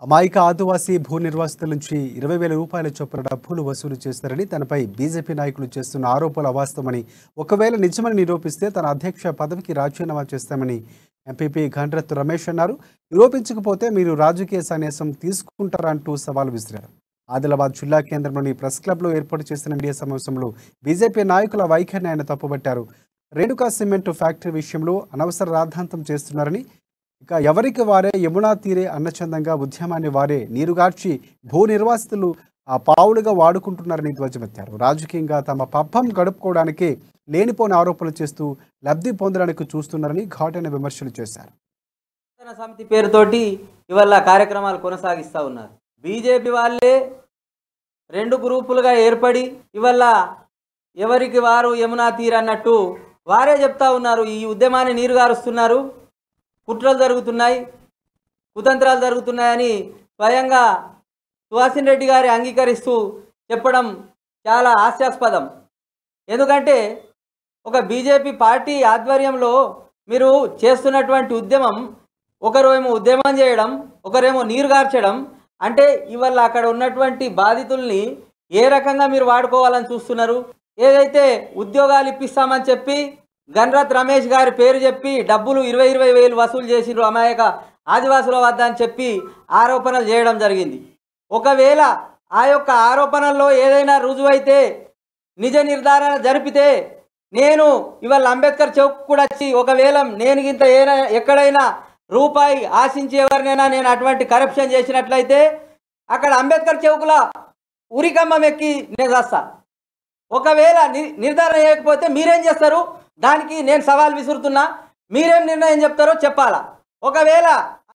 అమాయక ఆదివాసీ భూ నిర్వాసితుల నుంచి 20,000 రూపాయల చొప్పున డబ్బులు వసూలు చేస్తారని తనపై బీజేపీ నాయకులు చేస్తున్న ఆరోపణలు అవాస్తవమని, ఒకవేళ నిజమని నిరూపిస్తే తన అధ్యక్ష పదవికి రాజీనామా చేస్తామని ఎంపీపీ గండ్రత్ రమేష్ అన్నారు. నిరూపించకపోతే మీరు రాజకీయ సన్యాసం తీసుకుంటారంటూ సవాల్ విసిరారు. ఆదిలాబాద్ జిల్లా కేంద్రంలోని ప్రెస్ క్లబ్లో ఏర్పాటు చేసిన మీడియా సమావేశంలో బీజేపీ నాయకుల వైఖరిని ఆయన తప్పుబట్టారు. రేణుకా సిమెంట్ ఫ్యాక్టరీ విషయంలో అనవసర రాద్ధాంతం చేస్తున్నారని, ఇక ఎవరికి వారే యమునా తీరే అన్నచందంగా ఉద్యమాన్ని వారే నీరుగార్చి భూ నిర్వాసితులు ఆ పావులుగా వాడుకుంటున్నారని ధ్వజమెత్తారు. రాజకీయంగా తమ పబ్బం గడుపుకోవడానికి లేనిపోని ఆరోపణలు చేస్తూ లబ్ధి పొందడానికి చూస్తున్నారని ఘాటైన విమర్శలు చేశారు. సమితి పేరుతోటి ఇవాళ కార్యక్రమాలు కొనసాగిస్తూ ఉన్నారు. బీజేపీ వాళ్ళే రెండు గ్రూపులుగా ఏర్పడి ఇవాళ ఎవరికి వారు యమునా తీర్ అన్నట్టు వారే చెప్తా ఉన్నారు. ఈ ఉద్యమాన్ని నీరుగారుస్తున్నారు, కుట్రలు జరుగుతున్నాయి, కుతంత్రాలు జరుగుతున్నాయని స్వయంగా సుహాసిన్ రెడ్డి గారి అంగీకరిస్తూ చెప్పడం చాలా హాస్యాస్పదం. ఎందుకంటే ఒక బీజేపీ పార్టీ ఆధ్వర్యంలో మీరు చేస్తున్నటువంటి ఉద్యమం, ఒకరేమో ఉద్యమం చేయడం, ఒకరేమో నీరుగార్చడం అంటే ఇవాళ అక్కడ ఉన్నటువంటి బాధితుల్ని ఏ రకంగా మీరు వాడుకోవాలని చూస్తున్నారు? ఏదైతే ఉద్యోగాలు ఇప్పిస్తామని చెప్పి గండ్రత్ రమేష్ గారి పేరు చెప్పి డబ్బులు 20,000 వసూలు చేసిరు అమాయక ఆదివాసుల వద్ద అని చెప్పి ఆరోపణలు చేయడం జరిగింది. ఒకవేళ ఆ యొక్క ఆరోపణల్లో ఏదైనా రుజువైతే, నిజ నిర్ధారణ జరిపితే నేను ఇవాళ అంబేద్కర్ చౌక్ కూడా వచ్చి ఒకవేళ నేను ఇంత ఎక్కడైనా రూపాయి ఆశించి ఎవరినైనా నేను అటువంటి కరప్షన్ చేసినట్లయితే అక్కడ అంబేద్కర్ చౌక్లో ఉరికమ్మం ఎక్కి నేను చేస్తా. ఒకవేళ నిర్ధారణ చేయకపోతే మీరేం చేస్తారు? దానికి నేను సవాల్ విసురుతున్నా. మీరేం నిర్ణయం చెప్తారో చెప్పాలా. ఒకవేళ